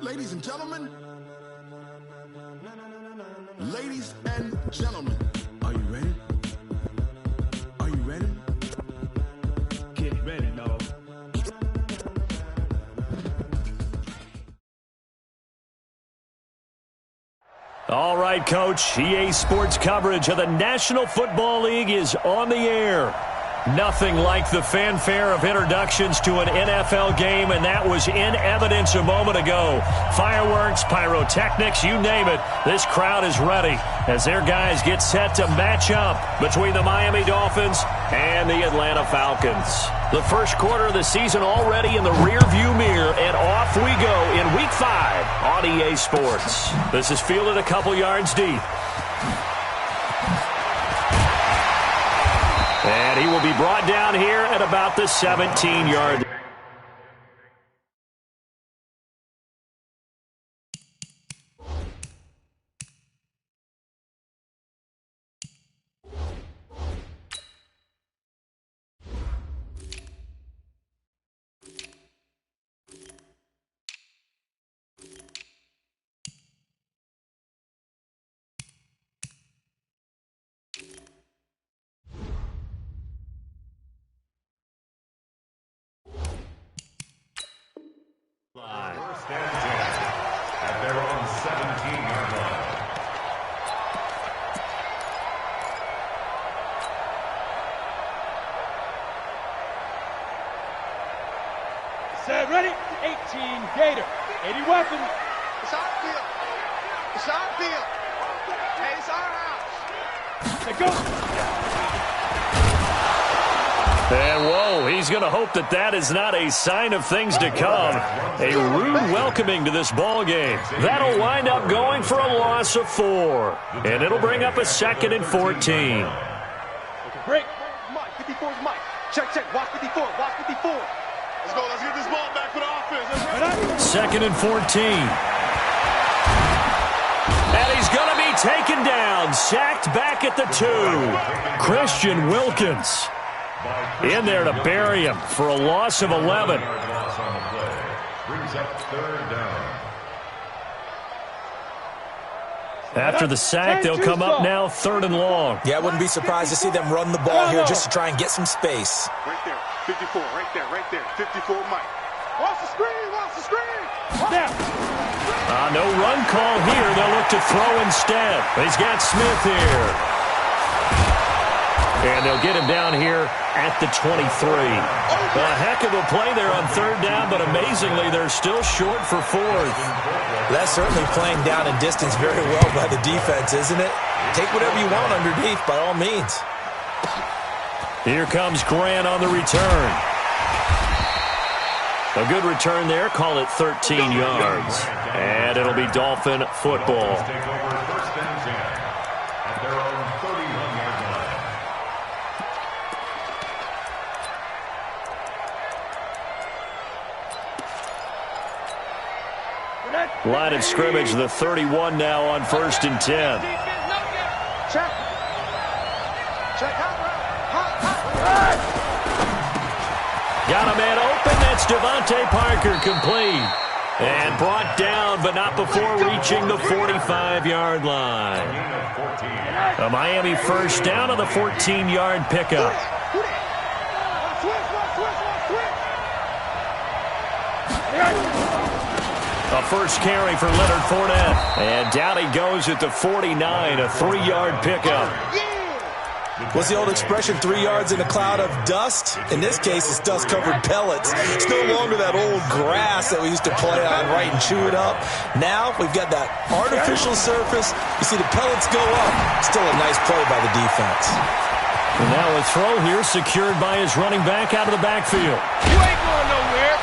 Ladies and gentlemen, ladies and gentlemen, are you ready? Are you ready? Get ready, dog. All right, Coach. EA Sports coverage of the National Football League is on the air. Nothing like the fanfare of introductions to an NFL game, and that was in evidence a moment ago. Fireworks, pyrotechnics, you name it. This crowd is ready as their guys get set to match up between the Miami Dolphins and the Atlanta Falcons. The first quarter of the season already in the rearview mirror, and off we go in Week 5 on EA Sports. This is fielded a couple yards deep. And he will be brought down here at about the 17-yard line. First and 10 at their own 17-yard line. Set, ready? 18 Gator. 80 weapon. It's our field. It's our field. Hey, it's our house. Let go. And, whoa, he's going to hope that that is not a sign of things to come. A rude welcoming to this ball game. That'll wind up going for a loss of 4. And it'll bring up a 2nd and 14. Break. Mike. 54 is Mike. Check. Watch 54. Watch 54. Let's go. Let's get this ball back for the offense. 2nd and 14. And he's going to be taken down. Sacked back at the 2. Christian Wilkins in there to bury him for a loss of 11. Brings up 3rd down. After the sack, they'll come up now 3rd and long. Yeah, I wouldn't be surprised to see them run the ball here just to try and get some space. Right there. 54. Right there. 54 Mike. Watch the screen. Watch the screen. No run call here. They'll look to throw instead. He's got Smith here. And they'll get him down here at the 23. A heck of a play there on 3rd down, but amazingly, they're still short for 4th. That's certainly playing down in distance very well by the defense, isn't it? Take whatever you want underneath, by all means. Here comes Grant on the return. A good return there. Call it 13 yards. And it'll be Dolphin football. Take over 1st and 10 at their own 31-yard line. Line of scrimmage, the 31 now on 1st and 10. Check. Got a man open. That's Devontae Parker, complete. And brought down, but not before reaching the 45-yard line. A Miami first down on the 14-yard pickup. A first carry for Leonard Fournette. And down he goes at the 49, a 3-yard pickup. What's the old expression, 3 yards in a cloud of dust? In this case, it's dust-covered pellets. It's no longer that old grass that we used to play on, right, and chew it up. Now we've got that artificial surface. You see the pellets go up. Still a nice play by the defense. And now a throw here secured by his running back out of the backfield. You ain't going nowhere.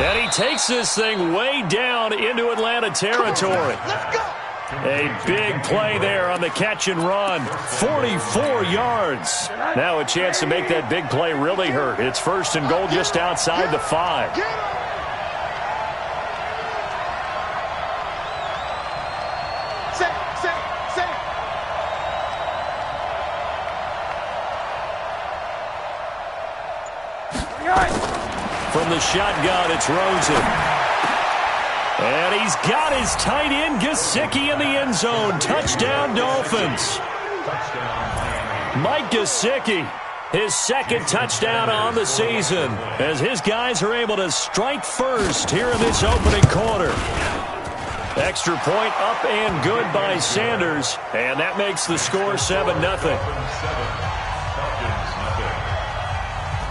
And he takes this thing way down into Atlanta territory. Let's go. A big play there on the catch and run. 44 yards. Now a chance to make that big play really hurt. It's 1st and goal just outside the 5. From the shotgun, it's Rosen. And he's got his tight end, Gesicki, in the end zone. Touchdown, Dolphins. Mike Gesicki, his second touchdown on the season, as his guys are able to strike first here in this opening quarter. Extra point up and good by Sanders, and that makes the score 7-0.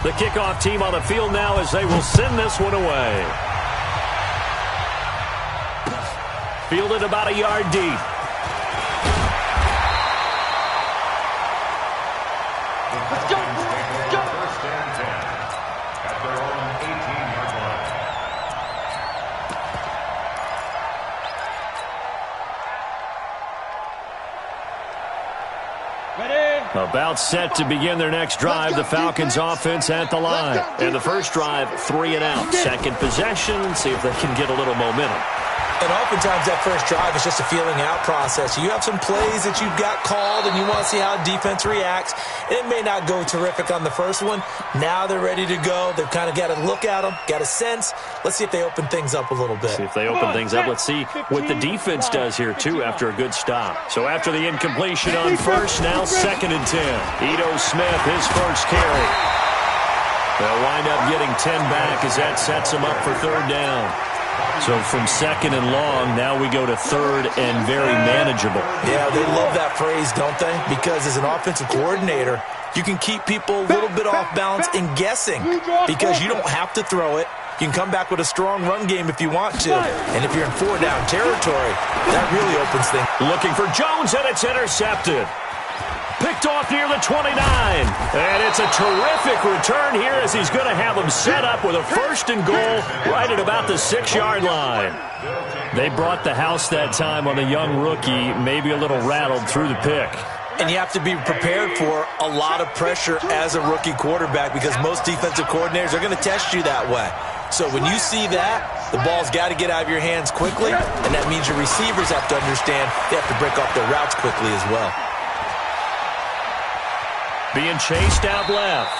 The kickoff team on the field now as they will send this one away. Fielded about a yard deep. Let's go. Let's go. First and 10 at their own 18-yard line. Ready? About set to begin their next drive. The Falcons offense at the line. And the first drive, 3 and out. Second possession, see if they can get a little momentum. And oftentimes that first drive is just a feeling out process. You have some plays that you've got called and you want to see how defense reacts. It may not go terrific on the first one. Now they're ready to go. They've kind of got to look at them, got a sense. Let's see if they open things up a little bit. See if they open things up. Let's see what the defense does here, too, after a good stop. So after the incompletion on first, now 2nd and 10. Ito Smith, his first carry. They'll wind up getting 10 back as that sets them up for 3rd down. So from 2nd and long, now we go to 3rd and very manageable. Yeah, they love that phrase, don't they? Because as an offensive coordinator, you can keep people a little bit off balance and guessing because you don't have to throw it. You can come back with a strong run game if you want to. And if you're in 4-down territory, that really opens things. Looking for Jones, and it's intercepted. Picked off near the 29. And it's a terrific return here as he's going to have them set up with a 1st and goal right at about the 6-yard line. They brought the house that time on the young rookie, maybe a little rattled through the pick. And you have to be prepared for a lot of pressure as a rookie quarterback because most defensive coordinators are going to test you that way. So when you see that, the ball's got to get out of your hands quickly, and that means your receivers have to understand they have to break off their routes quickly as well. Being chased out left.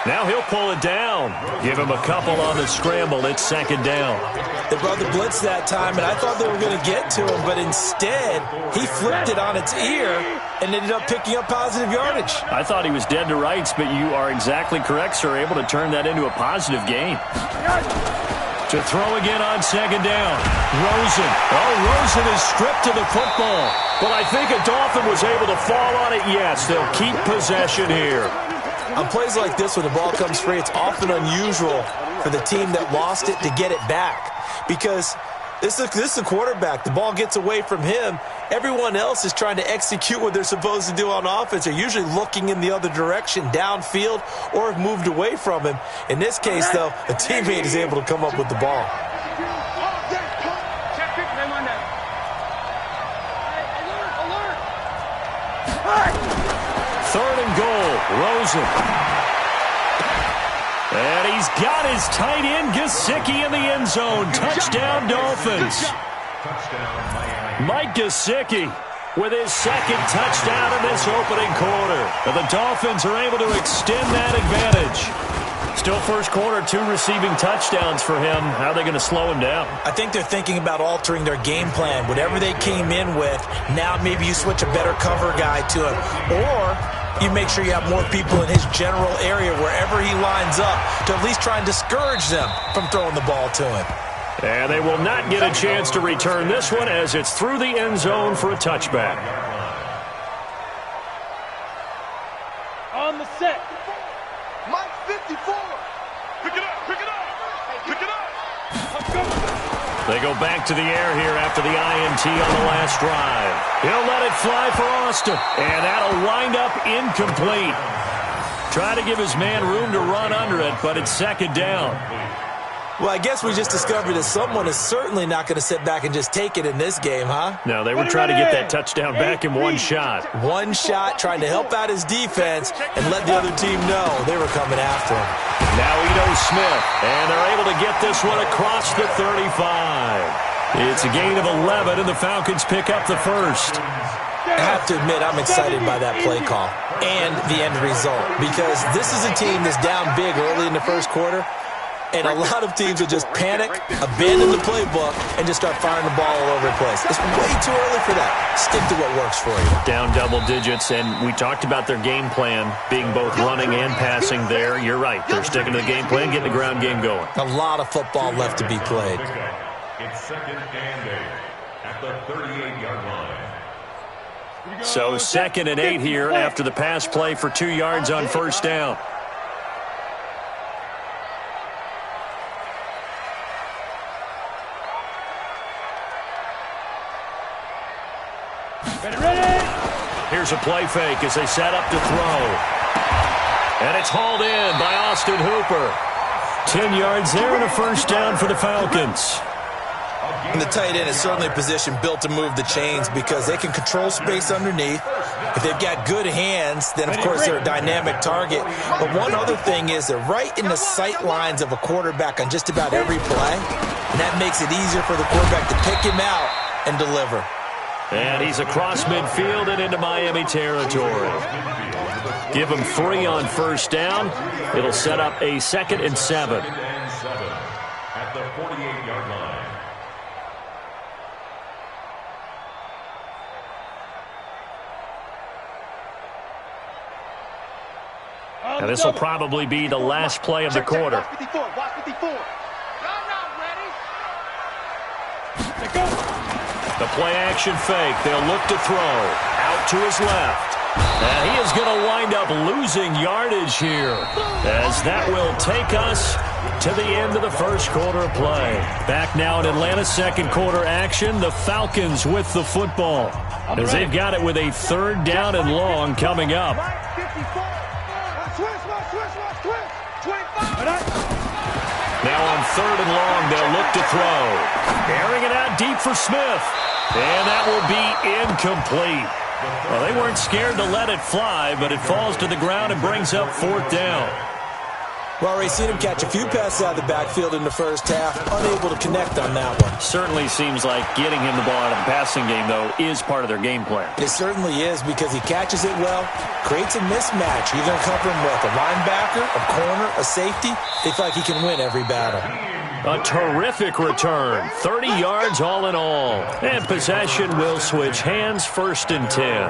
Now he'll pull it down. Give him a couple on the scramble. It's 2nd down. They brought the blitz that time, and I thought they were going to get to him, but instead he flipped it on its ear and ended up picking up positive yardage. I thought he was dead to rights, but you are exactly correct, sir. Able to turn that into a positive gain. To throw again on 2nd down. Rosen. Oh, Rosen is stripped to the football. But I think a Dolphin was able to fall on it. Yes, they'll keep possession here. On plays like this, when the ball comes free, it's often unusual for the team that lost it to get it back. Because this is a quarterback. The ball gets away from him. Everyone else is trying to execute what they're supposed to do on offense. They're usually looking in the other direction, downfield, or have moved away from him. In this case, though, a teammate is able to come up with the ball. Third and goal, Rosen. And he's got his tight end, Gesicki, in the end zone. Touchdown, Dolphins. Mike Gesicki with his 2nd touchdown in this opening quarter. And the Dolphins are able to extend that advantage. Still first quarter, 2 receiving touchdowns for him. How are they going to slow him down? I think they're thinking about altering their game plan. Whatever they came in with, now maybe you switch a better cover guy to him. Or you make sure you have more people in his general area wherever he lines up to at least try and discourage them from throwing the ball to him. And they will not get a chance to return this one as it's through the end zone for a touchback. On the set. Mike 54. Pick it up, pick it up, pick it up. Let's go. They go back to the air here after the INT on the last drive. He'll let it fly for Austin, and that'll wind up incomplete. Trying to give his man room to run under it, but it's 2nd down. Well, I guess we just discovered that someone is certainly not going to sit back and just take it in this game, huh? No, they were trying to get that touchdown back in one shot. One shot, trying to help out his defense and let the other team know they were coming after him. Now Ito Smith, and they're able to get this one across the 35. It's a gain of 11, and the Falcons pick up the first. I have to admit, I'm excited by that play call and the end result because this is a team that's down big early in the first quarter. And a lot of teams will just panic, abandon the playbook, and just start firing the ball all over the place. It's way too early for that. Stick to what works for you. Down double digits, and we talked about their game plan being both running and passing there. You're right. They're sticking to the game plan, getting the ground game going. A lot of football left to be played. It's second and 8 at the 38-yard line. So 2nd and 8 here after the pass play for 2 yards on first down. Here's a play fake as they set up to throw. And it's hauled in by Austin Hooper. 10 yards there and a first down for the Falcons. And the tight end is certainly a position built to move the chains because they can control space underneath. If they've got good hands, then, of course, they're a dynamic target. But one other thing is they're right in the sight lines of a quarterback on just about every play. And that makes it easier for the quarterback to pick him out and deliver. And he's across midfield and into Miami territory. Give him 3 on first down. It'll set up a 2nd and 7. At the 48-yard line. And this will probably be the last play of the quarter. Watch 54. Watch 54. Y'all not ready? The play-action fake. They'll look to throw. Out to his left. And he is going to wind up losing yardage here, as that will take us to the end of the first quarter of play. Back now in Atlanta's second quarter action, the Falcons with the football, as they've got it with a 3rd down and long coming up. Now on 3rd and long, they'll look to throw. Airing it out deep for Smith. And that will be incomplete. Well, they weren't scared to let it fly, but it falls to the ground and brings up 4th down. Well, we've seen him catch a few passes out of the backfield in the first half, unable to connect on that one. Certainly seems like getting him the ball out of the passing game, though, is part of their game plan. It certainly is because he catches it well, creates a mismatch. You're going to cover him with a linebacker, a corner, a safety. They feel like he can win every battle. A terrific return. 30 yards all in all. And possession will switch hands, 1st and 10.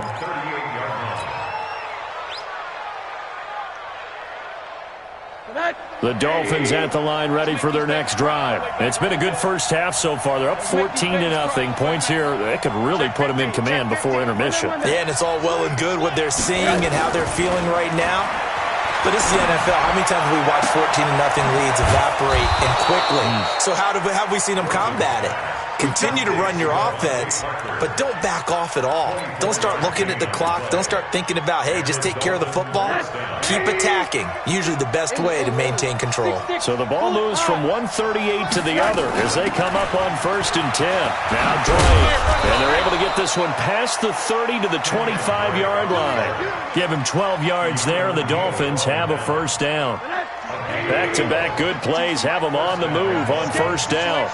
The Dolphins at the line ready for their next drive. It's been a good first half so far. They're up 14-0. Points here, that could really put them in command before intermission. Yeah, and it's all well and good what they're seeing and how they're feeling right now. But this is the NFL. How many times have we watched 14-0 leads evaporate and quickly? So how have we seen them combat it? Continue to run your offense, but don't back off at all. Don't start looking at the clock. Don't start thinking about, hey, just take care of the football. Keep attacking. Usually the best way to maintain control. So the ball moves from 138 to the other as they come up on 1st and 10. Now Drake. And they're able to get this one past the 30 to the 25-yard line. Give him 12 yards there, and the Dolphins have a 1st down. Back-to-back good plays have them on the move on 1st down.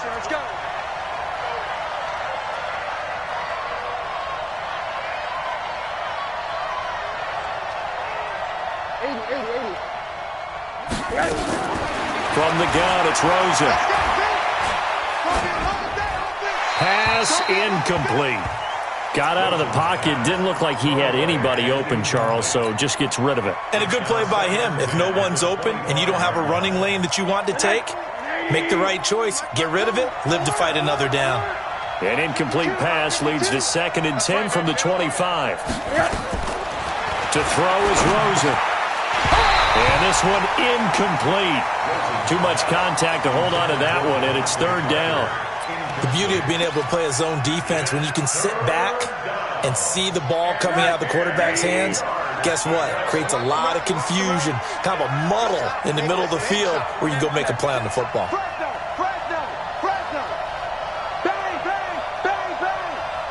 From the gun, it's Rosen. Pass incomplete. Got out of the pocket. Didn't look like he had anybody open, Charles, so just gets rid of it. And a good play by him. If no one's open and you don't have a running lane that you want to take, make the right choice. Get rid of it. Live to fight another down. An incomplete pass leads to 2nd and 10 from the 25. To throw is Rosen. And this one incomplete. Too much contact to hold on to that one, and it's 3rd down. The beauty of being able to play a zone defense, when you can sit back and see the ball coming out of the quarterback's hands, guess what? Creates a lot of confusion, kind of a muddle in the middle of the field where you go make a play on the football. Bang, bang, bang, bang,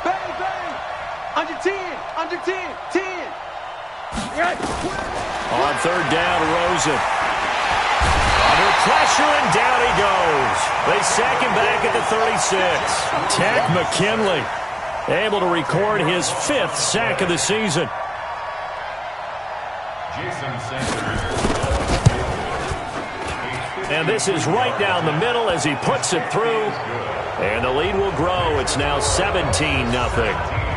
bang, bang. Under 10, 10. On 3rd down, Rosen. Under pressure, and down he goes. They sack him back at the 36. Tack McKinley able to record his 5th sack of the season. Jason Sanders, a And this is right down the middle as he puts it through. And the lead will grow. It's now 17-0.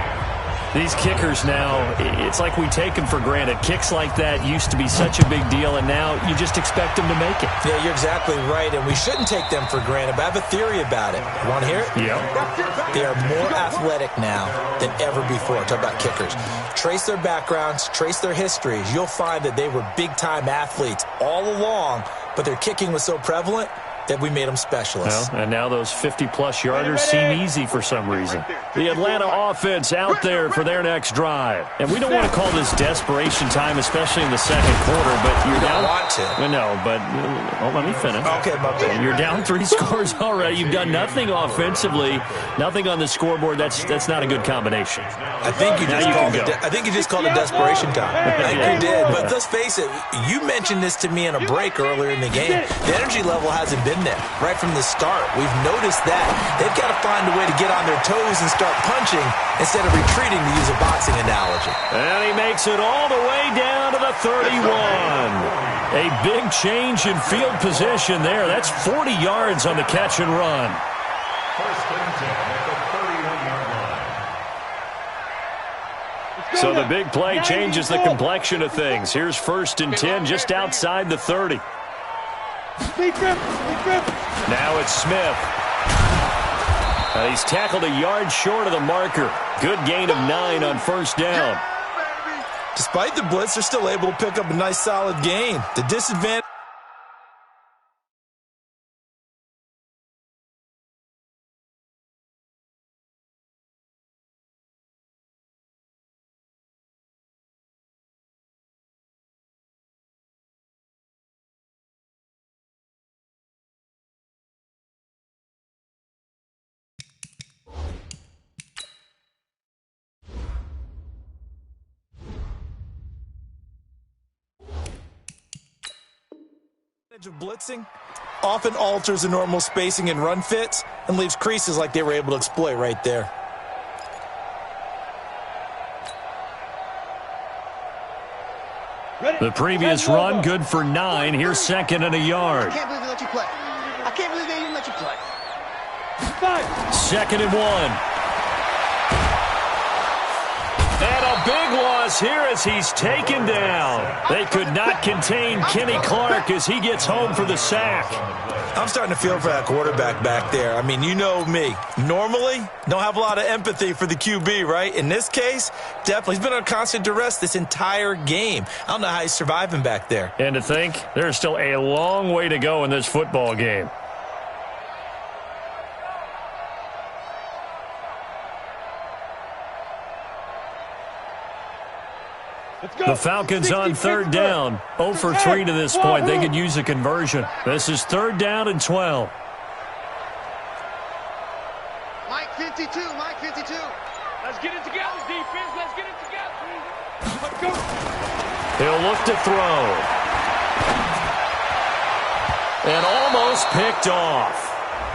These kickers now, it's like we take them for granted. Kicks like that used to be such a big deal, and now you just expect them to make it. Yeah, you're exactly right, and we shouldn't take them for granted, but I have a theory about it. You want to hear it? Yeah. They are more athletic now than ever before. Talk about kickers. Trace their backgrounds, trace their histories. You'll find that they were big-time athletes all along, but their kicking was so prevalent that we made them specialists. Well, and now those 50-plus yarders seem easy for some reason. The Atlanta offense out there for their next drive. And we don't want to call this desperation time, especially in the second quarter, but you're down. You don't want to. No, but let me finish. Okay, my bad. You're down 3 scores already. You've done nothing offensively, nothing on the scoreboard. That's not a good combination. I think you just called it desperation time. I think you did. But let's face it, you mentioned this to me in a break earlier in the game. The energy level hasn't been there right from the start. We've noticed that. They've got to find a way to get on their toes and start punching instead of retreating, to use a boxing analogy. And he makes it all the way down to the 31. A big change in field position there. That's 40 yards on the catch and run. First and 10 at the 31-yard line. So the big play changes the complexion of things. Here's first and 10 just outside the 30. Now it's Smith. He's tackled a yard short of the marker. Good gain of 9 on first down. Despite the blitz, they're still able to pick up a nice solid gain. The disadvantage. Of blitzing often alters the normal spacing and run fits and leaves creases like they were able to exploit right there. The previous run good for 9. Here's second and a yard. I can't believe they let you play. I can't believe they even let you play. 2nd and 1. And a big loss here as he's taken down. They could not contain Kenny Clark as he gets home for the sack. I'm starting to feel for that quarterback back there. I mean, you know me. Normally, don't have a lot of empathy for the QB, right? In this case, definitely. He's been on constant duress this entire game. I don't know how he's surviving back there. And to think, there's still a long way to go in this football game. The Falcons on 3rd down. 0 for 3 to this point. They could use a conversion. This is 3rd down and 12. Mike 52, Mike 52. Let's get it together, defense. Let's get it together. Let's go. He'll look to throw. And almost picked off.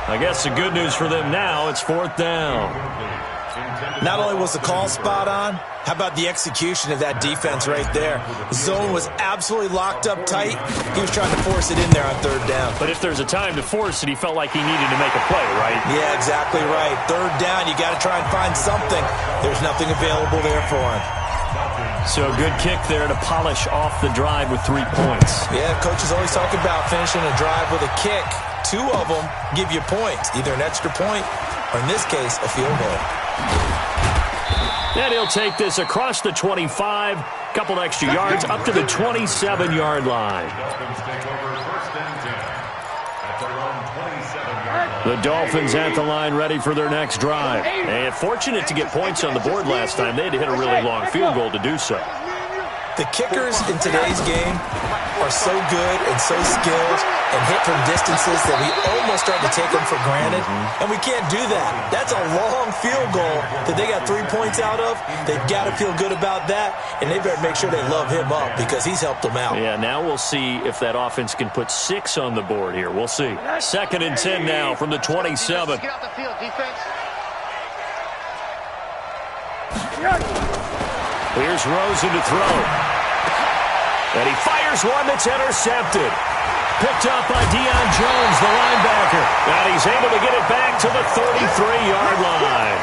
I guess the good news for them now, it's 4th down. Not only was the call spot on, how about the execution of that defense right there? The zone was absolutely locked up tight. He was trying to force it in there on 3rd down. But if there's a time to force it, he felt like he needed to make a play, right? Yeah, exactly right. 3rd down, you got to try and find something. There's nothing available there for him. So good kick there to polish off the drive with 3 points. Yeah, coaches always talk about finishing a drive with a kick. 2 of them give you points, either an extra point or, in this case, a field goal. And he'll take this across the 25, couple extra yards, up to the 27-yard line. The Dolphins at the line, ready for their next drive. And fortunate to get points on the board last time. They had to hit a really long field goal to do so. The kickers in today's game are so good and so skilled and hit from distances that we almost start to take them for granted. And we can't do that. That's a long field goal that they got 3 points out of. They've got to feel good about that, and they better make sure they love him up because he's helped them out. Yeah, now we'll see if that offense can put 6 on the board here. We'll see. 2nd and 10 now from the 27. Get out the field, defense. Here's Rosen to throw. And he fires one that's intercepted. picked up by Deion Jones, the linebacker. And he's able to get it back to the 33-yard line.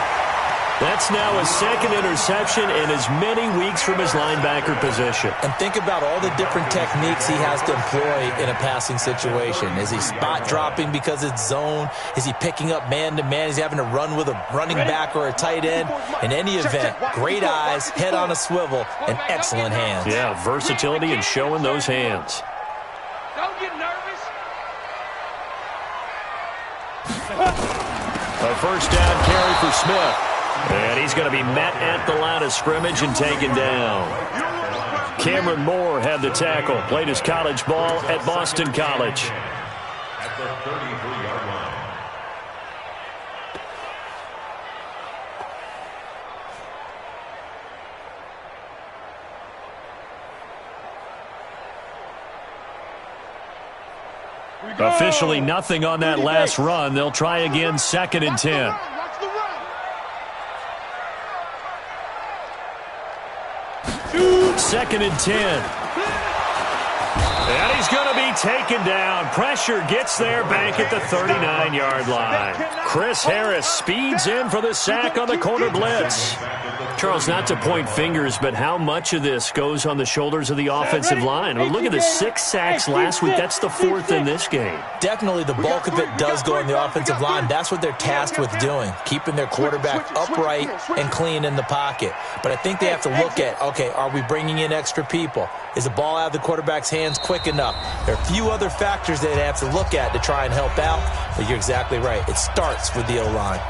That's now his second interception in as many weeks from his linebacker position. And think about all the different techniques he has to employ in a passing situation. Is he spot dropping because it's zone? Is he picking up man-to-man? Is he having to run with a running back or a tight end? In any event, great eyes, head on a swivel, and excellent hands. Yeah, versatility and showing those hands. Don't get nervous. A first down carry for Smith. And he's going to be met at the line of scrimmage and taken down. Cameron Moore had the tackle. Played his college ball at Boston College. At the 33-yard line. Officially nothing on that last run. They'll try again, 2nd and 10. Second and 10. And he's going to be taken down. Pressure gets there back at the 39-yard line. Chris Harris speeds in for the sack on the corner blitz. Charles, not to point fingers, but how much of this goes on the shoulders of the offensive line? I mean, look at the 6 sacks last week. That's the 4th in this game. Definitely the bulk of it does go on the offensive line. That's what they're tasked with doing, keeping their quarterback upright and clean in the pocket. But I think they have to look at, okay, are we bringing in extra people? Is the ball out of the quarterback's hands quick enough? There are a few other factors they have to look at to try and help out, but you're exactly right. It starts with the O-line.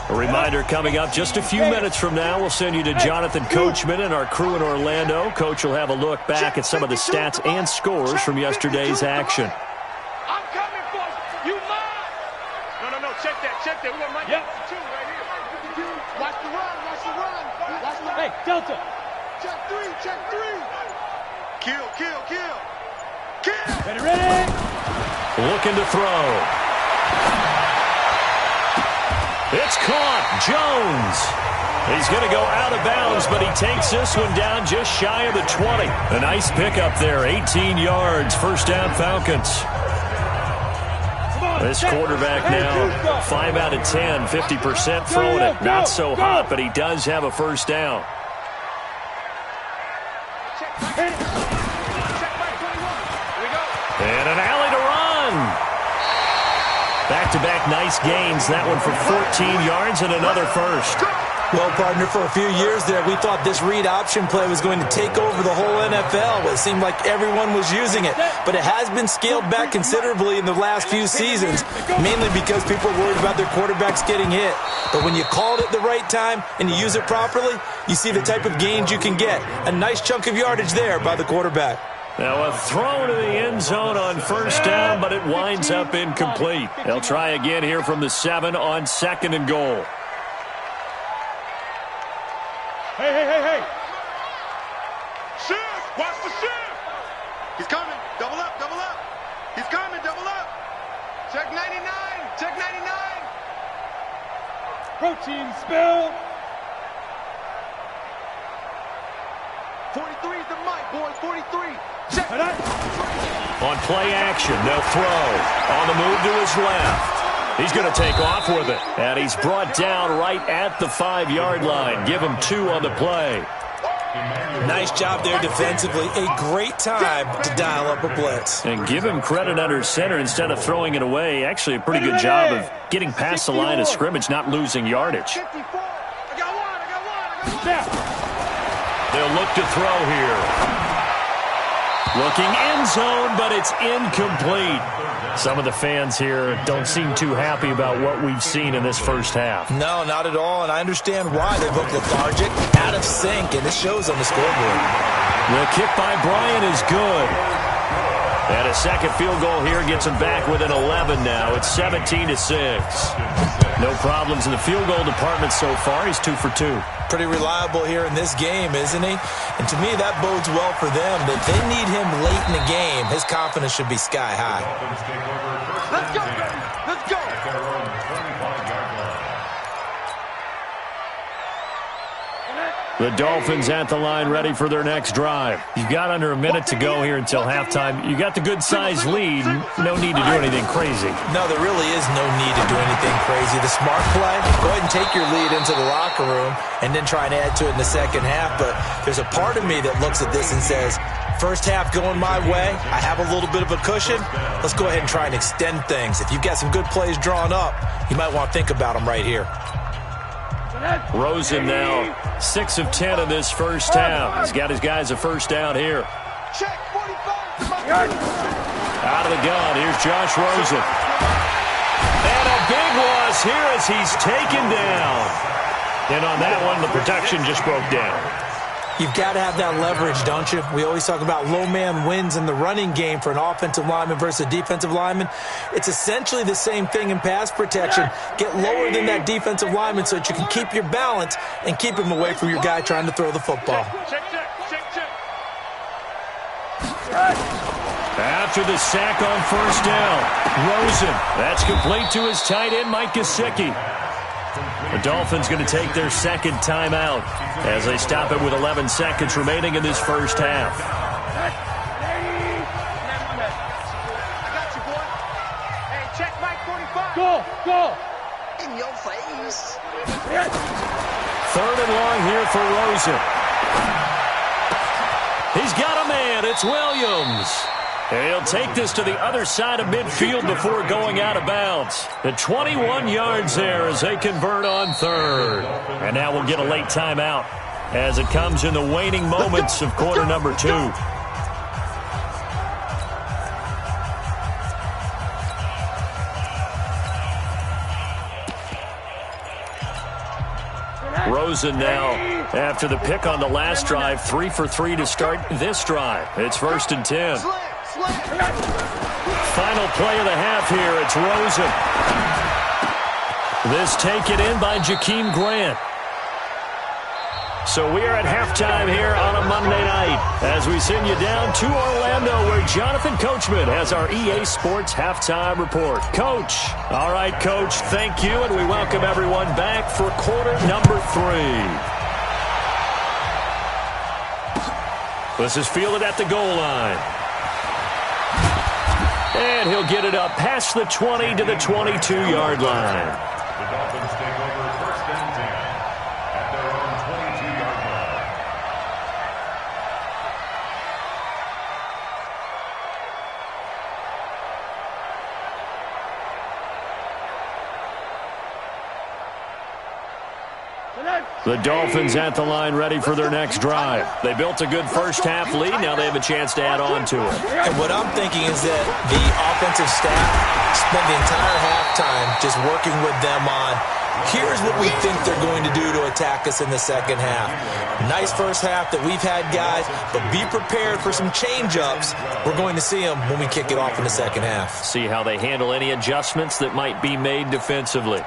A reminder coming up just a few minutes from now, we'll send you to Jonathan Coachman and our crew in Orlando. Coach will have a look back at some of the stats and scores from yesterday's action. I'm coming for you. You mine. No. Check that. We're going to run that 2 right here. Watch the run. Hey, Delta. Check 3. Kill. Ready. Looking to throw. It's caught. Jones. He's going to go out of bounds, but he takes this one down just shy of the 20. A nice pickup there, 18 yards. First down, Falcons. This quarterback now, 5 out of 10, 50% throwing it. Not so hot, but he does have a first down. And an alley to run. Back-to-back nice gains. That one for 14 yards and another first. Well, partner, for a few years there, we thought this read option play was going to take over the whole NFL. It seemed like everyone was using it. But it has been scaled back considerably in the last few seasons, mainly because people are worried about their quarterbacks getting hit. But when you call it at the right time and you use it properly, you see the type of gains you can get. A nice chunk of yardage there by the quarterback. Now a throw to the end zone on first down, but it winds up incomplete. They'll try again here from the 7 on 2nd and goal. Hey. Shift. Watch the shift. He's coming. Double up. He's coming. Double up. Check 99. 'Protein spill. 43 is the mic, boys. 43. Check. On play action, they'll throw. On the move to his left. He's going to take off with it. And he's brought down right at the 5-yard line. Give him 2 on the play. Nice job there defensively. A great time to dial up a blitz. And give him credit under center instead of throwing it away. Actually, a pretty good job of getting past the line of scrimmage, not losing yardage. 54. I got one. They'll look to throw here. Looking end zone, but it's incomplete. Some of the fans here don't seem too happy about what we've seen in this first half. No, not at all, and I understand why. They look lethargic, out of sync, and it shows on the scoreboard. The kick by Bryant is good. And a second field goal here gets him back within 11 now. It's 17-6. No problems in the field goal department so far. He's 2 for 2. Pretty reliable here in this game, isn't he? And to me, that bodes well for them. If they need him late in the game, his confidence should be sky high. Let's go. At their own 25-yard line. The Dolphins at the line ready for their next drive. You've got under a minute to go here until halftime. You got the good-sized lead. No need to do anything crazy. No, there really is no need to do anything crazy. The smart play, go ahead and take your lead into the locker room and then try and add to it in the second half. But there's a part of me that looks at this and says, first half going my way, I have a little bit of a cushion. Let's go ahead and try and extend things. If you've got some good plays drawn up, you might want to think about them right here. Rosen now 6 of 10 in this first half. He's got his guys a first down here. Check 45. Out of the gun, here's Josh Rosen. And a big loss here as he's taken down. And on that one, the protection just broke down. You've got to have that leverage, don't you? We always talk about low man wins in the running game for an offensive lineman versus a defensive lineman. It's essentially the same thing in pass protection. Get lower than that defensive lineman so that you can keep your balance and keep him away from your guy trying to throw the football. Check. After the sack on first down, Rosen. That's complete to his tight end, Mike Gesicki. The Dolphins going to take their second timeout as they stop it with 11 seconds remaining in this first half. I got you, boy. Hey, check Mike 45. Go. In your face. Third and long here for Rosen. He's got a man. It's Williams. And he'll take this to the other side of midfield before going out of bounds. The 21 yards there as they convert on third. And now we'll get a late timeout as it comes in the waning moments of quarter number 2. Rosen now, after the pick on the last drive, 3 for 3 to start this drive. It's 1st and 10. Final play of the half here. It's Rosen. This taken in by Jakeem Grant. So we are at halftime here on a Monday night as we send you down to Orlando where Jonathan Coachman has our EA Sports halftime report. Coach. All right, Coach, thank you, and we welcome everyone back for quarter number 3. This is fielded at the goal line. And he'll get it up past the 20 to the 22-yard line. The Dolphins take over 1st and 10 at their own 22-yard line. The Dolphins at the line ready for their next drive. They built a good first half lead. Now they have a chance to add on to it. And what I'm thinking is that the offensive staff spent the entire halftime just working with them on, here's what we think they're going to do to attack us in the second half. Nice first half that we've had, guys, but be prepared for some change-ups. We're going to see them when we kick it off in the second half. See how they handle any adjustments that might be made defensively.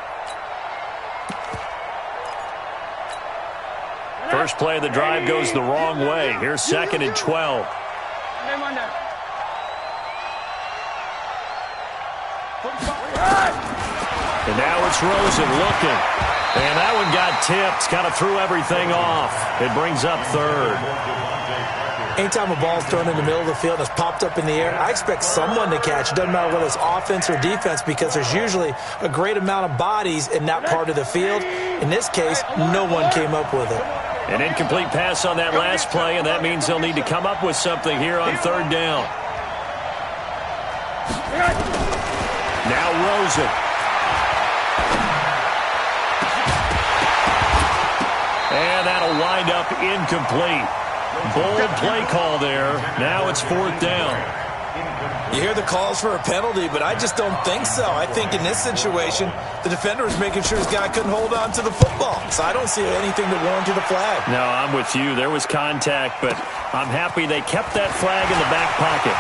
First play of the drive goes the wrong way. Here's 2nd and 12. And now it's Rosen looking. And that one got tipped. Kind of threw everything off. It brings up 3rd. Anytime a ball's thrown in the middle of the field and it's popped up in the air, I expect someone to catch. It doesn't matter whether it's offense or defense because there's usually a great amount of bodies in that part of the field. In this case, no one came up with it. An incomplete pass on that last play, and that means they'll need to come up with something here on 3rd down. Now Rosen. And that'll wind up incomplete. Bold play call there. Now it's 4th down. You hear the calls for a penalty, but I just don't think so. I think in this situation, the defender was making sure his guy couldn't hold on to the football. So I don't see anything that warranted a flag. No, I'm with you. There was contact, but I'm happy they kept that flag in the back pocket.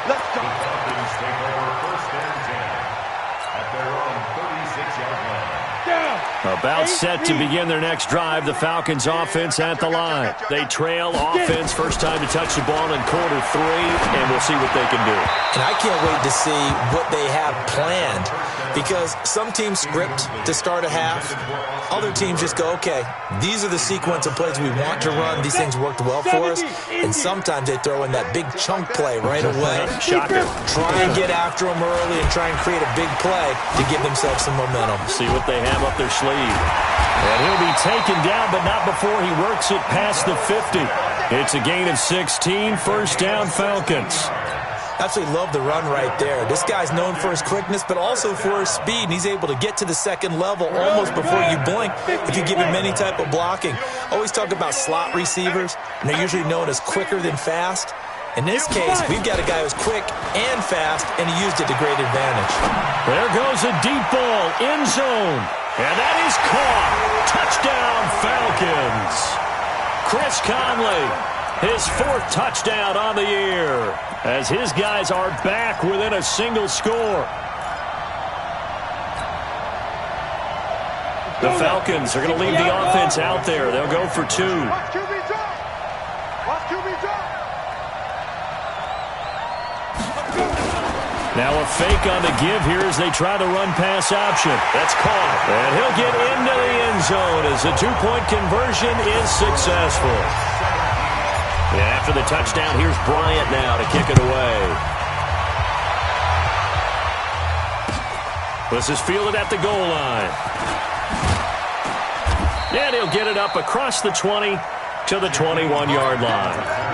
Let's go. The Dolphins take over 1st and 10 at their own 36-yard line. About set to begin their next drive. The Falcons offense at the line. They trail offense. First time to touch the ball in quarter 3, and we'll see what they can do. And I can't wait to see what they have planned. because some teams script to start a half. Other teams just go, okay, these are the sequence of plays we want to run. These things worked well for us. And sometimes they throw in that big chunk play right away. Shocker. Try and get after them early and try and create a big play to give themselves some momentum. See what they have up their sleeve. And he'll be taken down, but not before he works it past the 50. It's a gain of 16, first down Falcons. Absolutely love the run right there. This guy's known for his quickness, but also for his speed, and he's able to get to the second level almost before you blink if you give him any type of blocking. Always talk about slot receivers, and they're usually known as quicker than fast. In this case, we've got a guy who's quick and fast, and he used it to great advantage. There goes a deep ball, end zone, and that is caught. Touchdown, Falcons. Chris Conley, his 4th touchdown on the year, as his guys are back within a single score. The Falcons are going to leave the offense out there. They'll go for 2. Watch QB drop. Watch QB drop. Now a fake on the give here as they try the run-pass option. That's caught. And he'll get into the end zone as the 2-point conversion is successful. And after the touchdown, here's Bryant now to kick it away. This is fielded at the goal line. And he'll get it up across the 20 to the 21-yard line.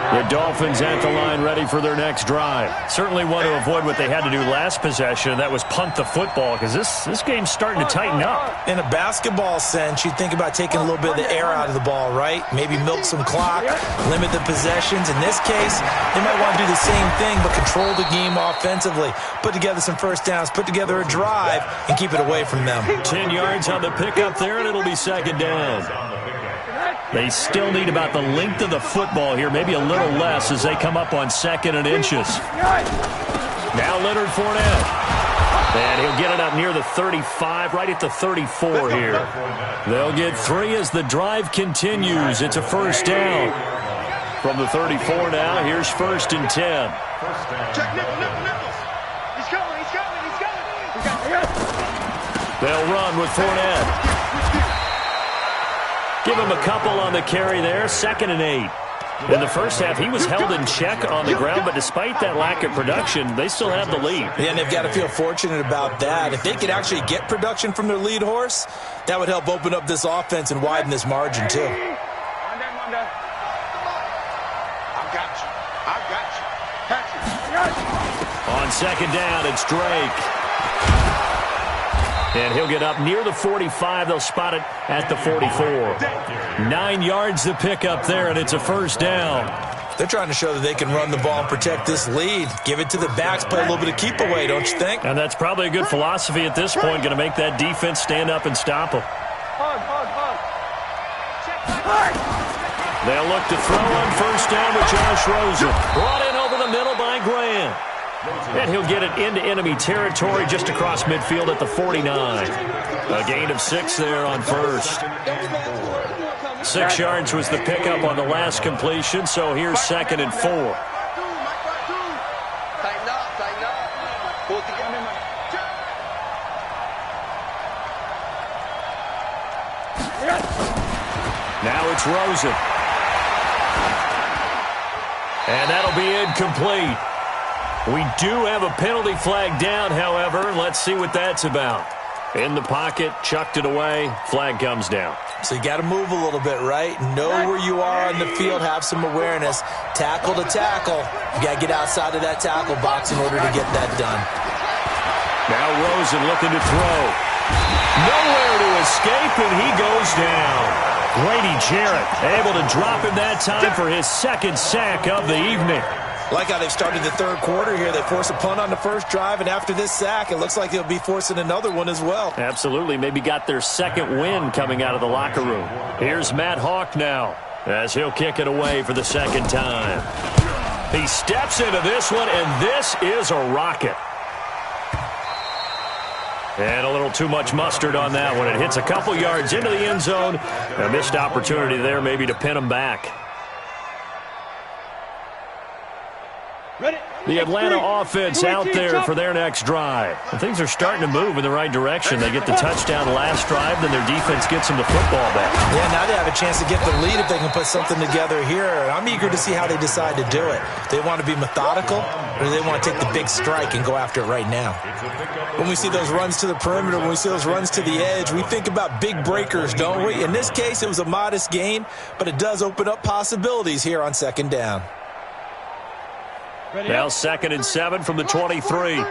The Dolphins at the line ready for their next drive. Certainly want to avoid what they had to do last possession, and that was punt the football, because this game's starting to tighten up. In a basketball sense, you think about taking a little bit of the air out of the ball, right? Maybe milk some clock, limit the possessions. In this case, they might want to do the same thing, but control the game offensively. Put together some first downs, put together a drive, and keep it away from them. 10 yards on the pickup there, and it'll be second down. They still need about the length of the football here, maybe a little less as they come up on 2nd and inches. Now Leonard Fournette. And he'll get it up near the 35, right at the 34 here. They'll get 3 as the drive continues. It's a first down. From the 34 now, here's 1st and 10. Check Nichols. He's coming. They'll run with Fournette. Give him a couple on the carry there, 2nd and 8. In the first half, he was held in check on the ground, but despite that lack of production, they still have the lead. Yeah, and they've got to feel fortunate about that. If they could actually get production from their lead horse, that would help open up this offense and widen this margin, too. I got you. On 2nd down, it's Drake. And he'll get up near the 45. They'll spot it at the 44. 9 yards to pick up there, and it's a first down. They're trying to show that they can run the ball and protect this lead. Give it to the backs, play a little bit of keep away, don't you think? And that's probably a good philosophy at this point, going to make that defense stand up and stop them. They'll look to throw on first down with Josh Rosen. Brought in over the middle by Grant. And he'll get it into enemy territory just across midfield at the 49. A gain of 6 there on first. 6 yards was the pickup on the last completion, so here's 2nd and 4. Tighten up. Pull together. Now it's Rosen. And that'll be incomplete. We do have a penalty flag down, however. Let's see what that's about. In the pocket, chucked it away, flag comes down. So you got to move a little bit, right? Know where you are on the field, have some awareness. Tackle to tackle. You got to get outside of that tackle box in order to get that done. Now Rosen looking to throw. Nowhere to escape, and he goes down. Grady Jarrett able to drop him that time for his 2nd sack of the evening. Like how they've started the 3rd quarter here. They force a punt on the first drive, and after this sack, it looks like they'll be forcing another one as well. Absolutely. Maybe got their 2nd win coming out of the locker room. Here's Matt Hawk now as he'll kick it away for the 2nd time. He steps into this one, and this is a rocket. And a little too much mustard on that one. It hits a couple yards into the end zone. A missed opportunity there maybe to pin him back. The Atlanta offense out there for their next drive. And things are starting to move in the right direction. They get the touchdown last drive, then their defense gets them the football back. Yeah, now they have a chance to get the lead if they can put something together here. I'm eager to see how they decide to do it. Do they want to be methodical, or do they want to take the big strike and go after it right now? When we see those runs to the perimeter, when we see those runs to the edge, we think about big breakers, don't we? In this case, it was a modest gain, but it does open up possibilities here on second down. Now 2nd and 7 from the 23. Hey,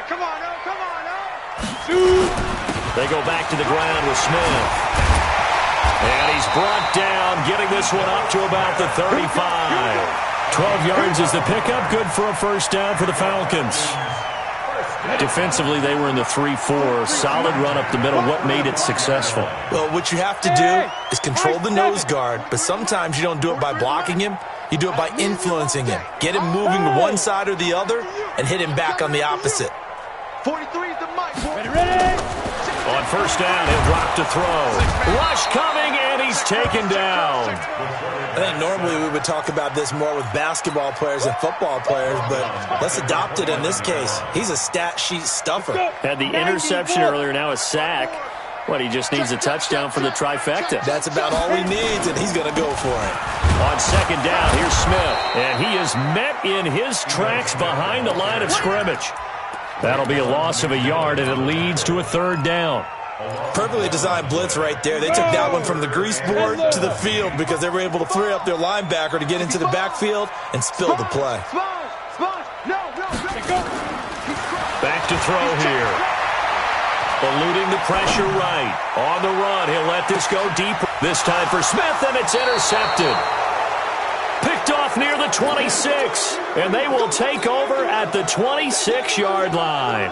come on, They go back to the ground with Smith. And he's brought down, getting this one up to about the 35. 12 yards is the pickup. Good for a first down for the Falcons. Defensively, they were in the 3-4. Solid run up the middle. What made it successful? Well, what you have to do is control the nose guard, but sometimes you don't do it by blocking him. You do it by influencing him. Get him moving to one side or the other and hit him back on the opposite. 43 is the mic. Ready? On first down, he'll drop to throw. Rush coming, and he's taken down. I think normally we would talk about this more with basketball players and football players, but let's adopt it in this case. He's a stat sheet stuffer. Had the interception earlier, now a sack. What, he just needs a touchdown for the trifecta. That's about all he needs, and he's going to go for it. On second down, here's Smith. And he is met in his tracks behind the line of scrimmage. That'll be a loss of a yard, and it leads to a third down. Perfectly designed blitz right there. They took that one from the grease board to the field because they were able to free up their linebacker to get into the backfield and spill the play. Back to throw here. Eluding the pressure right. On the run, he'll let this go deeper. This time for Smith, and it's intercepted. Picked off near the 26, and they will take over at the 26-yard line.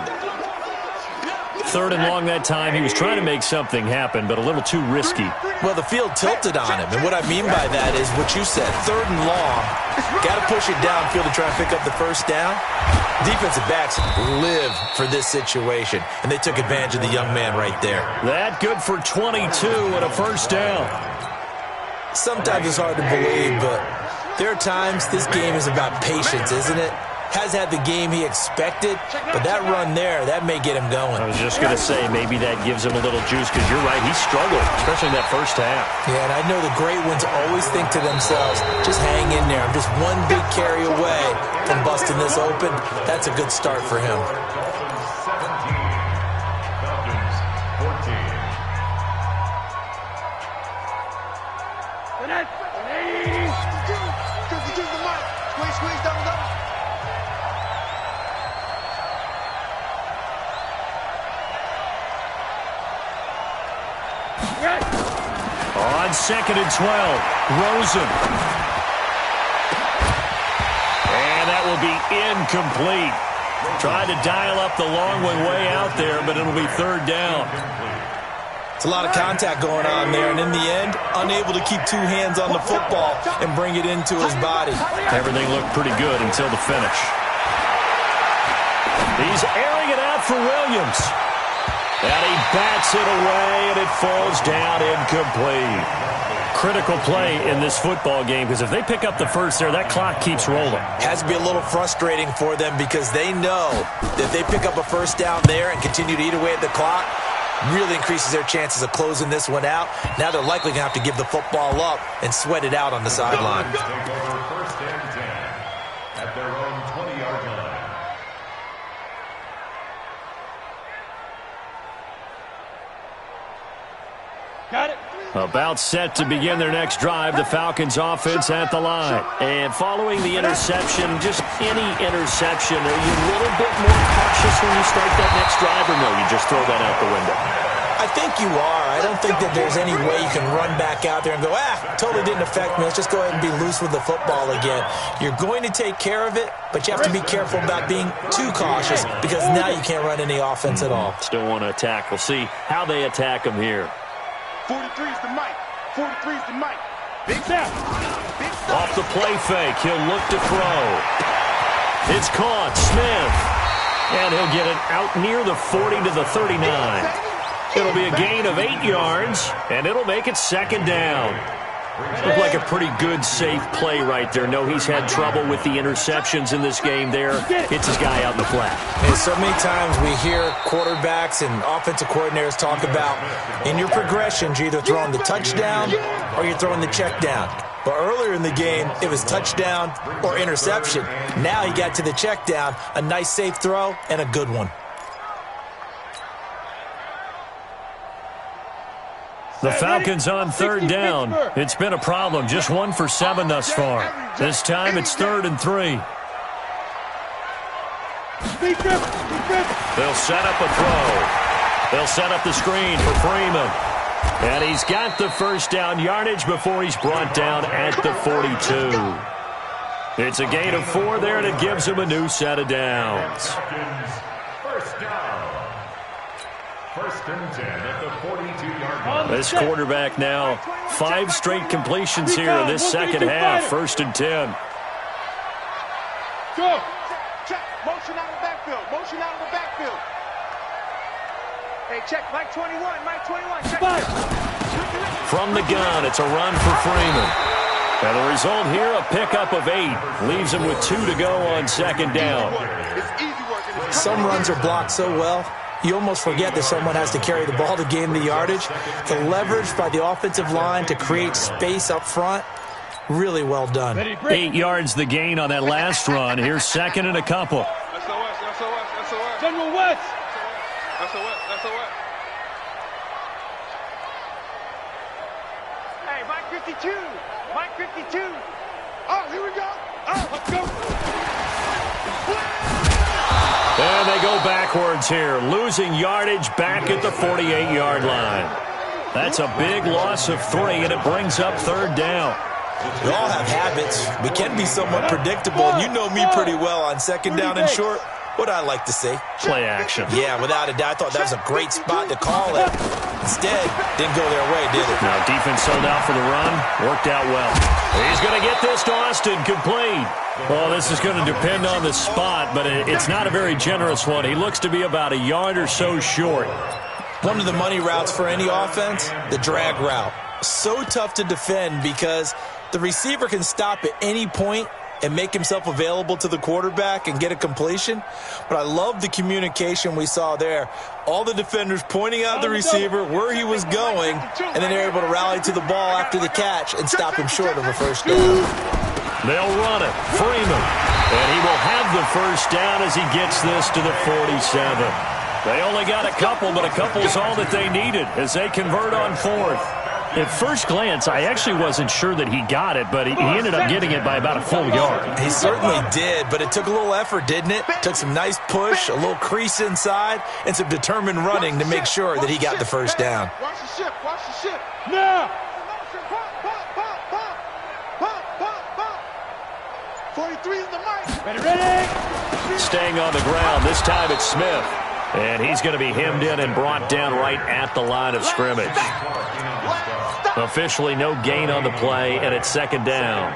3rd and long that time. He was trying to make something happen, but a little too risky. Well, the field tilted on him, and what I mean by that is what you said. 3rd and long, got to push it downfield to try and pick up the first down. Defensive backs live for this situation, and they took advantage of the young man right there. That good for 22 and a first down. Sometimes it's hard to believe, but there are times this game is about patience, isn't it? Has had the game he expected, but that run there, that may get him going. I was just going to say, maybe that gives him a little juice, because you're right, he struggled, especially in that first half. Yeah, and I know the great ones always think to themselves, just hang in there. I'm just one big carry away from busting this open. That's a good start for him. Squeeze, double. On 2nd and 12, Rosen. And that will be incomplete. Trying to dial up the long one way out there, but it'll be 3rd down. It's a lot of contact going on there, and in the end, unable to keep two hands on the football and bring it into his body. Everything looked pretty good until the finish. He's airing it out for Williams. And he bats it away, and it falls down incomplete. Critical play in this football game, because if they pick up the first there, that clock keeps rolling. Has to be a little frustrating for them because they know that if they pick up a first down there and continue to eat away at the clock, really increases their chances of closing this one out. Now they're likely going to have to give the football up and sweat it out on the sideline. Take over 1st and 10 at their own 20-yard line. Got it. About set to begin their next drive, the Falcons offense at the line. And following the interception, just any interception, are you a little bit more cautious when you start that next drive, or no, you just throw that out the window? I think you are. I don't think that there's any way you can run back out there and go, totally didn't affect me. Let's just go ahead and be loose with the football again. You're going to take care of it, but you have to be careful about being too cautious because now you can't run any offense at all. Still want to attack. We'll see how they attack them here. 43's the mic. 43's the mic. Big snap. Off the play fake, he'll look to throw. It's caught, Smith. And he'll get it out near the 40 to the 39. It'll be a gain of 8 yards, and it'll make it 2nd down. Looked like a pretty good, safe play right there. No, he's had trouble with the interceptions in this game there. Hits his guy out in the flat. And so many times we hear quarterbacks and offensive coordinators talk about in your progressions, you're either throwing the touchdown or you're throwing the check down. But earlier in the game, it was touchdown or interception. Now he got to the check down, a nice safe throw, and a good one. The Falcons on third down. It's been a problem. Just 1 for 7 thus far. This time it's 3rd and 3. They'll set up a throw. They'll set up the screen for Freeman. And he's got the first down yardage before he's brought down at the 42. It's a gain of 4 there, and it gives him a new set of downs. First down. 1st and 10 at the 42-yard line. This quarterback now 5 straight completions here in this second half. 1st and 10. Go. Check. Motion out of the backfield. Motion out of the backfield. Hey, check. Mike 21. Mike 21. Check. From the gun, it's a run for Freeman. And the result here, a pickup of 8. Leaves him with 2 to go on second down. It's easy work. Some runs are blocked so well, you almost forget that someone has to carry the ball to gain the yardage. The leverage by the offensive line to create space up front, really well done. 8 yards the gain on that last run. Here's 2nd and a couple. SOS. General West. SOS. Hey, Mike 52. Mike 52. Oh, here we go. Oh, let's go. And they go backwards here, losing yardage back at the 48-yard line. That's a big loss of 3, and it brings up 3rd down. We all have habits. We can be somewhat predictable, and you know me pretty well on second down and short. What I like to say? Play action. Yeah, without a doubt. I thought that was a great spot to call it. Instead, didn't go their way, did it? Now defense sold out for the run. Worked out well. He's going to get this to Austin, complete. Well, this is going to depend on the spot, but it's not a very generous one. He looks to be about a yard or so short. One of the money routes for any offense, the drag route. So tough to defend because the receiver can stop at any point and make himself available to the quarterback and get a completion. But I love the communication we saw there. All the defenders pointing out the receiver, where he was going, and then they're able to rally to the ball after the catch and stop him short of a first down. They'll run it. Freeman. And he will have the first down as he gets this to the 47. They only got a couple, but a couple's all that they needed as they convert on 4th. At first glance, I actually wasn't sure that he got it, but he ended up getting it by about a full yard. He certainly did, but it took a little effort, didn't it? Took some nice push, a little crease inside, and some determined running to make sure that he got the first down. Watch the ship. Now. 43 is the mic. Ready. Staying on the ground. This time it's Smith. And he's going to be hemmed in and brought down right at the line of scrimmage. Officially no gain on the play, and it's 2nd down.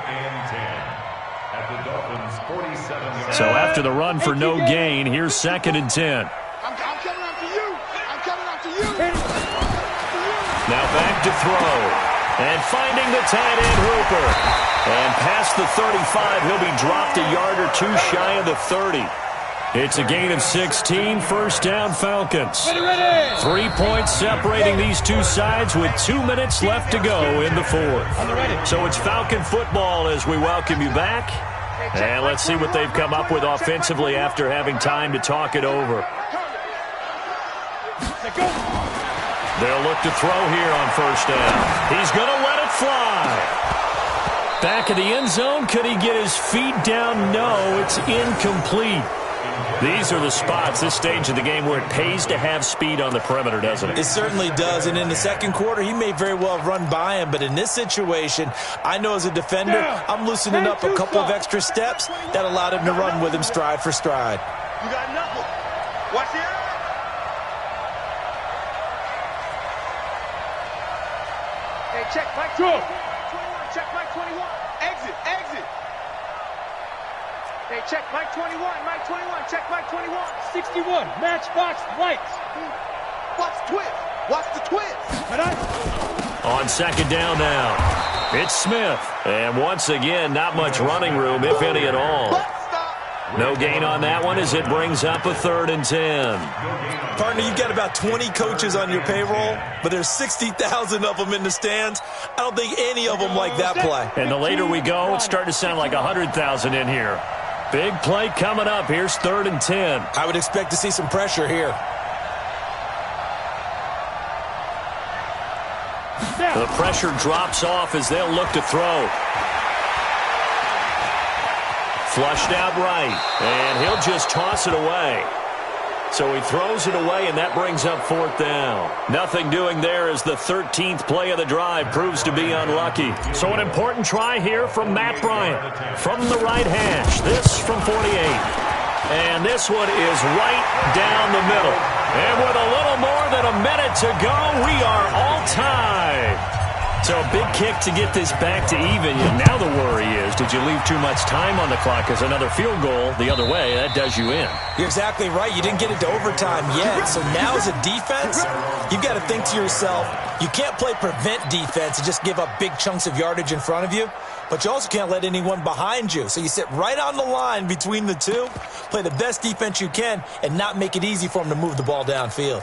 So after the run for no gain, here's 2nd and 10. I'm coming after you. Now back to throw. And finding the tight end Hooper. And past the 35, he'll be dropped a yard or 2 shy of the 30. It's a gain of 16, first down Falcons. 3 points separating these two sides with 2 minutes left to go in the 4th. So it's Falcon football as we welcome you back. And let's see what they've come up with offensively after having time to talk it over. They'll look to throw here on first down. He's going to let it fly. Back of the end zone. Could he get his feet down? No, it's incomplete. These are the spots, this stage of the game, where it pays to have speed on the perimeter, doesn't it? It certainly does, and in the second quarter, he may very well run by him, but in this situation, I know as a defender, I'm loosening up a couple of extra steps that allowed him to run with him stride for stride. You got nothing. Watch it. Hey, check Mike 21. Check Mike 21. Exit. Hey, check Mike 21. Mike 21. Check Mike 21. 61. Matchbox lights. Watch the twist. On second down now. It's Smith. And once again, not much running room, if any at all. No gain on that one as it brings up a 3rd and 10. Partner, you've got about 20 coaches on your payroll, but there's 60,000 of them in the stands. I don't think any of them like that play. And the later we go, it's starting to sound like 100,000 in here. Big play coming up. Here's 3rd and 10. I would expect to see some pressure here. The pressure drops off as they'll look to throw. Flushed out right, and he'll just toss it away. So he throws it away, and that brings up 4th down. Nothing doing there as the 13th play of the drive proves to be unlucky. So an important try here from Matt Bryant. From the right hash, this from 48. And this one is right down the middle. And with a little more than a minute to go, we are all tied. So a big kick to get this back to even. Now the worry is, did you leave too much time on the clock? Because another field goal the other way, that does you in. You're exactly right. You didn't get it to overtime yet. So now as a defense, you've got to think to yourself, you can't play prevent defense and just give up big chunks of yardage in front of you. But you also can't let anyone behind you. So you sit right on the line between the two, play the best defense you can, and not make it easy for them to move the ball downfield.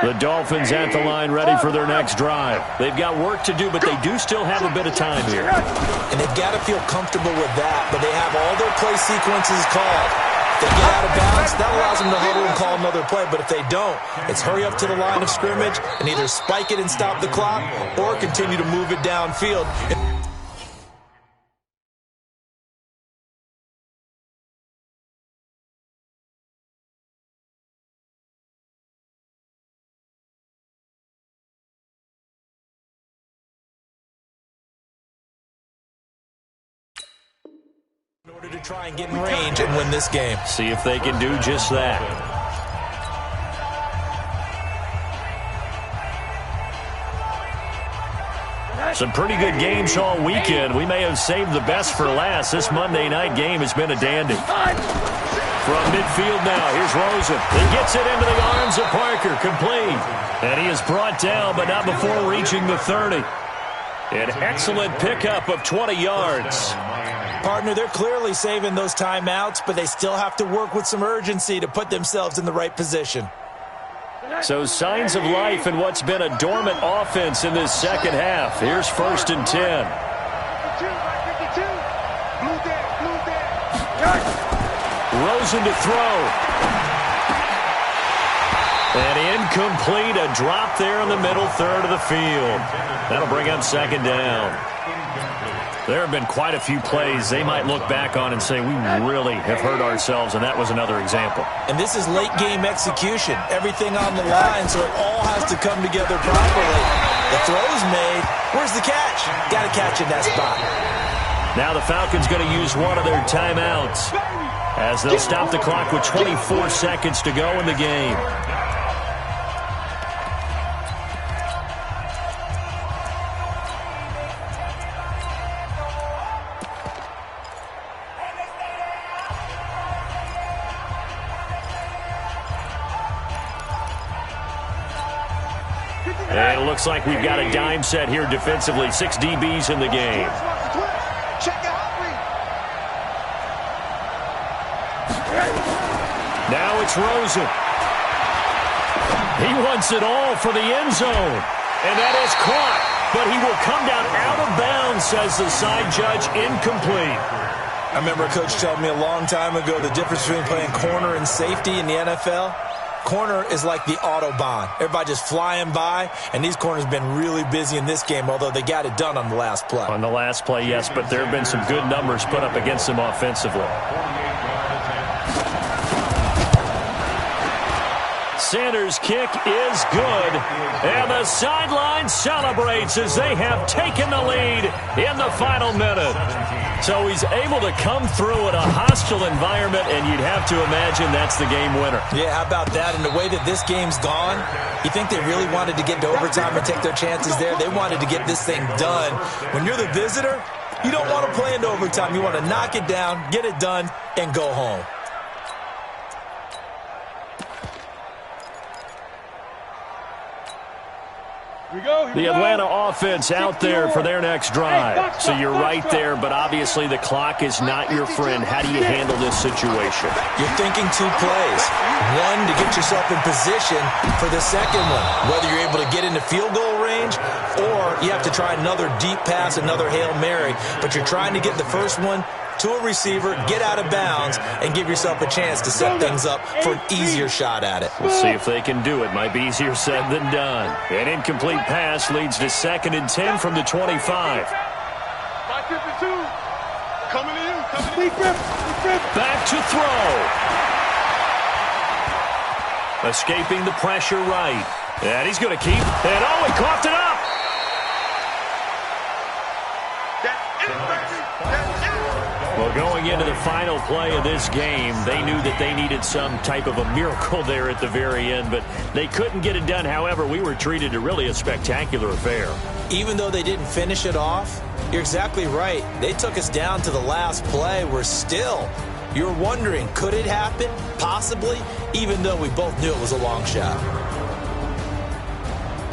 The Dolphins at the line ready for their next drive. They've got work to do, but they do still have a bit of time here. And they've got to feel comfortable with that, but they have all their play sequences called. If they get out of bounds, that allows them to huddle and call another play, but if they don't, it's hurry up to the line of scrimmage and either spike it and stop the clock or continue to move it downfield. In order to try and get in range and win this game. See if they can do just that. Some pretty good games all weekend. We may have saved the best for last. This Monday night game has been a dandy. From midfield now, here's Rosen. He gets it into the arms of Parker, complete. And he is brought down, but not before reaching the 30. An excellent pickup of 20 yards. Partner, they're clearly saving those timeouts, but they still have to work with some urgency to put themselves in the right position. So signs of life in what's been a dormant offense in this second half. Here's 1st and 10. Rosen to throw. And incomplete, a drop there in the middle third of the field. That'll bring up 2nd down. There have been quite a few plays they might look back on and say, we really have hurt ourselves, and that was another example. And this is late-game execution. Everything on the line, so it all has to come together properly. The throw's made. Where's the catch? Got to catch in that spot. Now the Falcons going to use one of their timeouts as they'll stop the clock with 24 seconds to go in the game. And it looks like we've got a dime set here defensively. 6 DBs in the game. Now it's Rosen. He wants it all for the end zone. And that is caught. But he will come down out of bounds, says the side judge, incomplete. I remember a coach telling me a long time ago the difference between playing corner and safety in the NFL. Corner is like the Autobahn. Everybody just flying by, and these corners have been really busy in this game, although they got it done on the last play. On the last play, yes, but there have been some good numbers put up against them offensively. Sanders' kick is good, and the sideline celebrates as they have taken the lead in the final minute. So he's able to come through in a hostile environment, and you'd have to imagine that's the game winner. Yeah, how about that? And the way that this game's gone, you think they really wanted to get to overtime and take their chances there? They wanted to get this thing done. When you're the visitor, you don't want to play into overtime. You want to knock it down, get it done, and go home. The Atlanta offense out there for their next drive. So you're right there, but obviously the clock is not your friend. How do you handle this situation? You're thinking two plays. One, to get yourself in position for the second one, whether you're able to get into field goal range or you have to try another deep pass, another Hail Mary, but you're trying to get the first one to a receiver, get out of bounds, and give yourself a chance to set things up for an easier shot at it. We'll see if they can do it. Might be easier said than done. An incomplete pass leads to 2nd and 10 from the 25. Coming to you. Back to throw. Escaping the pressure right. And he's going to keep. And oh, he coughed it up. Well, going into the final play of this game, they knew that they needed some type of a miracle there at the very end, but they couldn't get it done. However, we were treated to really a spectacular affair. Even though they didn't finish it off, you're exactly right. They took us down to the last play. We're still, you're wondering, could it happen? Possibly, even though we both knew it was a long shot.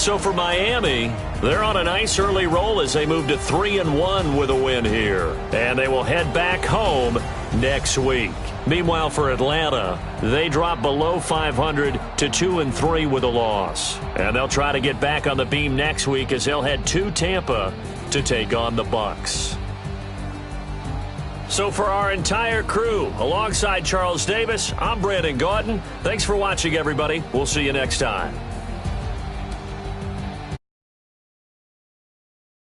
So for Miami, they're on a nice early roll as they move to 3-1 with a win here. And they will head back home next week. Meanwhile, for Atlanta, they drop below 500 to 2-3 with a loss. And they'll try to get back on the beam next week as they'll head to Tampa to take on the Bucs. So for our entire crew, alongside Charles Davis, I'm Brandon Gautin. Thanks for watching, everybody. We'll see you next time.